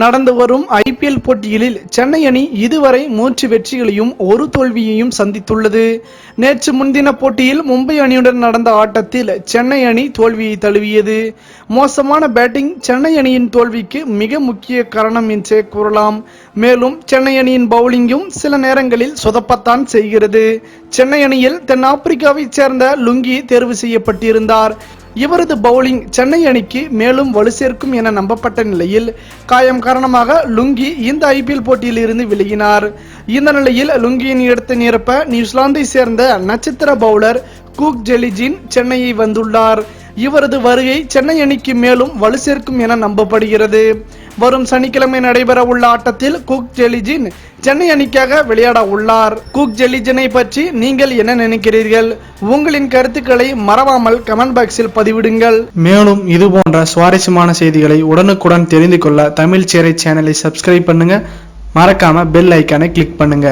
நடந்து வரும் ஐபிஎல் போட்டிகளில் சென்னை அணி இதுவரை 3 வெற்றிகளையும் ஒரு தோல்வியையும் சந்தித்துள்ளது. நேற்று முன்தின போட்டியில் மும்பை அணியுடன் நடந்த ஆட்டத்தில் சென்னை அணி தோல்வியை தழுவியது. மோசமான பேட்டிங் சென்னை அணியின் தோல்விக்கு மிக முக்கிய காரணம் என்றே கூறலாம். மேலும் சென்னை அணியின் பவுலிங்கும் சில நேரங்களில் சொதப்பத்தான் செய்கிறது. சென்னை அணியில் தென்னாப்பிரிக்காவைச் சேர்ந்த லுங்கி தேர்வு செய்யப்பட்டிருந்தார். இவரது பவுலிங் சென்னை அணிக்கு மேலும் வலு சேர்க்கும் என நம்பப்பட்ட நிலையில் காயம் காரணமாக லுங்கி இந்த ஐபிஎல் போட்டியில் இருந்து விலகினார். இந்த நிலையில் லுங்கியின் இடத்தை நிரப்ப நியூசிலாந்தை சேர்ந்த நட்சத்திர பவுலர் குக் ஜெலிஜின் சென்னையை வந்துள்ளார். இவரது வருகை சென்னை அணிக்கு மேலும் வலு சேர்க்கும் என நம்பப்படுகிறது. வரும் சனிக்கிழமை நடைபெற உள்ள ஆட்டத்தில் குக் ஜெலிஜின் சென்னை அணிக்காக விளையாட உள்ளார். குக் ஜெலிஜினை பற்றி நீங்கள் என்ன நினைக்கிறீர்கள்? உங்களின் கருத்துக்களை மறவாமல் கமெண்ட் பாக்ஸில் பதிவிடுங்கள். மேலும் இது போன்ற சுவாரஸ்யமான செய்திகளை உடனுக்குடன் தெரிந்து கொள்ள தமிழ் சேரை சேனலை சப்ஸ்கிரைப் பண்ணுங்க. மறக்காம பெல் ஐக்கானை கிளிக் பண்ணுங்க.